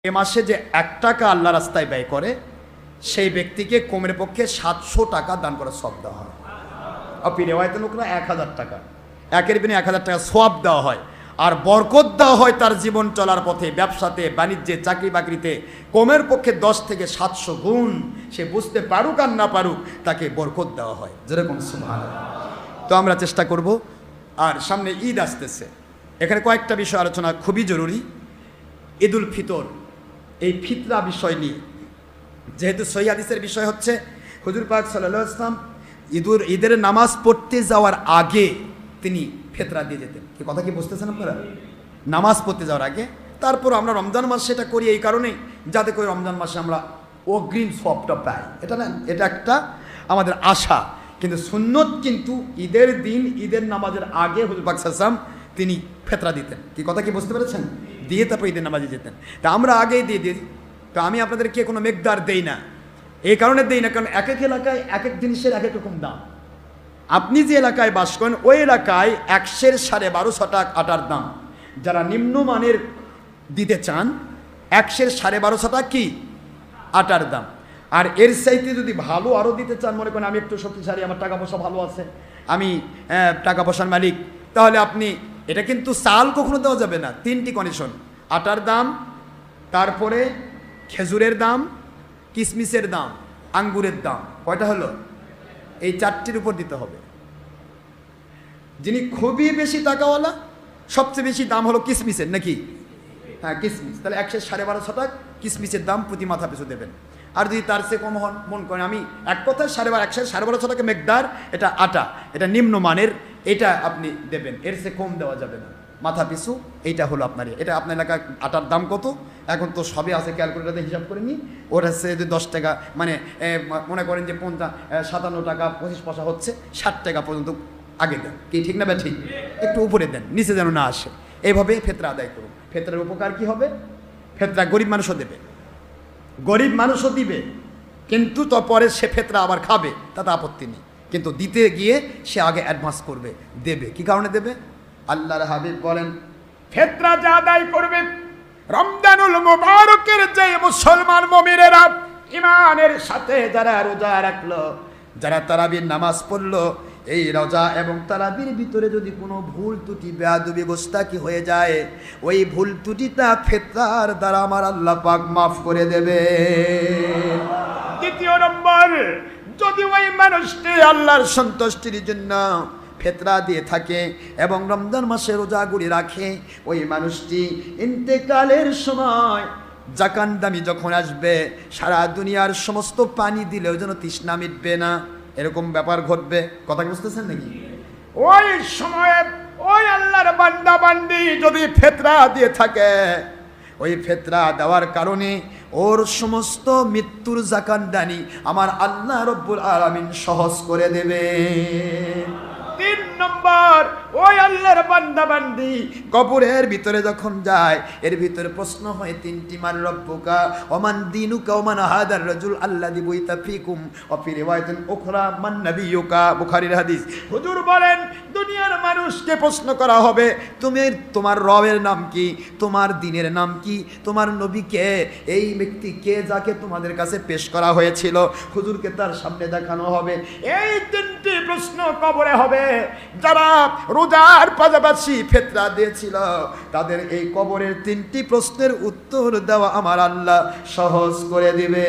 এ মাসে যে 1 টাকা আল্লাহ রাস্তায় ব্যয় করে সেই ব্যক্তিকে কমের পক্ষে 700 টাকা দান করার সওয়াব দেওয়া হয়। আপনি রেওয়ায়তে লোকরা 1000 টাকা, একের বিনিময়ে 1000 টাকা সওয়াব দেওয়া হয়। আর বরকত দেওয়া হয় তার জীবন চলার পথে, ব্যবসাতে, বাণিজ্যে, চাকরি বাকরিতে কমের পক্ষে 10 থেকে 700 গুণ। সে বুঝতে পারুক আর না পারুক তাকে বরকত দেওয়া হয়, যেরকম সুবহানাল্লাহ। তো আমরা চেষ্টা করব। আর সামনে ঈদ আসতেছে, এখানে কয়েকটা বিষয় আলোচনা খুবই জরুরি। ঈদুল ফিতর, এই ফিতরা বিষয় নিয়ে, যেহেতু সহিহ হাদিসের বিষয় হচ্ছে হুজুর পাক সাল্লাল্লাহু আলাইহি ওয়াসাল্লাম ঈদের নামাজ পড়তে যাওয়ার আগে তিনি ফিতরা দিয়ে যেতেন। কি কথা কি বুঝতেছেন আপনারা? নামাজ পড়তে যাওয়ার আগে। তারপর আমরা রমজান মাস সেটা করি এই কারণেই যাতে করে রমজান মাসে আমরা অগ্রিম সওয়াবটা পাই, এটা না, এটা একটা আমাদের আশা। কিন্তু সুন্নত কিন্তু ঈদের দিন, ঈদের নামাজের আগে হুজুর পাক সাল্লাল্লাহু আলাইহি ওয়াসাল্লাম তিনি ফিতরা দিতেন। কি কথা কি বুঝতে পেরেছেন? দিয়ে তারপর ঈদের নামাজে যেতেন। তা আমরা আগেই দিয়ে দিই। তো আমি আপনাদেরকে কোনো মেকদার দেই না, এই কারণে দেই না কারণ এক এক এলাকায় এক এক জিনিসের এক এক রকম দাম। আপনি যে এলাকায় বাস করেন ওই এলাকায় 100 1250 টাকা আটার দাম। যারা নিম্নমানের দিতে চান 100 1250 টাকা কি আটার দাম। আর এর চাইতে যদি ভালো আরও দিতে চান, মনে করেন আমি একটু শক্তিশালী, আমার টাকা পয়সা ভালো আছে, আমি টাকা পয়সার মালিক, তাহলে আপনি এটা কিন্তু চাল কখনো দেওয়া যাবে না। 3টি কন্ডিশন: আটার দাম, তারপরে খেজুরের দাম, কিশমিশের দাম, আঙ্গুরের দাম। কয়টা হলো? এই 4টির উপর দিতে হবে। যিনি খুবই বেশি টাকাওয়ালা, সবচেয়ে বেশি দাম হলো কিশমিশের, নাকি? হ্যাঁ, কিশমিশ। তাহলে 100 1250 টাকা কিশমিশের দাম প্রতি মাথা পিছু দেবেন। আর যদি তার চেয়ে কম হন, মন করেন আমি এক কথায় 100 1250 টাকা মেকদার, এটা আটা, এটা নিম্নমানের, এটা আপনি দেবেন, এর চেয়ে কম দেওয়া যাবে না মাথা পিছু। এইটা হলো আপনার, এটা আপনার এলাকার আটার দাম কত এখন তো সবই আছে, ক্যালকুলেটারে হিসাব করে নিই। ওর হচ্ছে যদি 10 টাকা, মানে মনে করেন যে 57 টাকা 25 পয়সা হচ্ছে, 60 টাকা পর্যন্ত আগে দেন। কি ঠিক না? ঠিক, একটু উপরে দেন, নিচে যেন না আসে। এইভাবে ফিতরা আদায় করুন। ফিতরার উপকার কি হবে? ফিতরা গরিব মানুষও দেবে, গরিব মানুষও দিবে, কিন্তু তো পরে সে ফিতরা আবার খাবে, তাতে আপত্তি নেই। কিন্তু দিতে গিয়ে সে আগে অ্যাডভান্স করবে, দেবে। কি কারণে দেবে? আল্লাহর হাবিব বলেন, ফিতরা যা আদায় করবে রমজানুল মুবারকের যে মুসলমান মুমিনেরা ঈমানের সাথে যারা রোজা রাখলো, যারা তারাবির নামাজ পড়লো, এই রোজা এবং তারাবির ভিতরে যদি কোনো ভুল ত্রুটি, বেয়াদবি, গোস্তাকি হয়ে যায়, ওই ভুল ত্রুটিটা ফিতরার দ্বারা আমার আল্লাহ পাক মাফ করে দেবে। দ্বিতীয় নম্বর, যদি ওই মানুষটি আল্লাহর সন্তুষ্টির জন্য ফিতরা দিয়ে থাকে এবং রমজান মাসে রোজাগুলি রাখে, ওই মানুষটি ইন্তেকালের সময় জাকান্দামি যখন আসবে, সারা দুনিয়ার সমস্ত পানি দিলেও যেন তৃষ্ণা মিটবে না, এরকম ব্যাপার ঘটবে। কথা বুঝতেছেন নাকি? ওই সময়ে ওই আল্লাহর বান্দা বান্দি যদি ফিতরা দিয়ে থাকে, ওই ফিতরা দেওয়ার কারণে ওর সমস্ত মৃত্যুর জাকান্দানি আমার আল্লাহ রব্বুল আলামিন সহজ করে দেবে। 3 নম্বর, ওই আল্লাহর বান্দা বান্দি কবরের ভিতরে যখন যায়, এর ভিতরে প্রশ্ন হয় 3টি: মান রব্বুকা, ওমান দীনুকা, ওমান হাদার রাজুল আল্লাযী বুইতা ফীকুম, ওয়া ফি রিওয়ায়াতিন উখরা মান নাবিয়ুকা। বুখারীর হাদিস। হুজুর বলেন, দুনিয়ার মানুষকে প্রশ্ন করা হবে, তোমার রবের নাম কি, তোমার দ্বীনের নাম কি, তোমার নবী কে, এই ব্যক্তি কে যাকে তোমাদের কাছে পেশ করা হয়েছিল, হুজুরকে তার সামনে দেখানো হবে। এই 3টি প্রশ্ন কবরে হবে। যারা রোজার পাশাপাশি ফিতরা দিয়েছিল, তাদের এই কবরের 3টি প্রশ্নের উত্তর দেওয়া আমার আল্লাহ সহজ করে দিবে।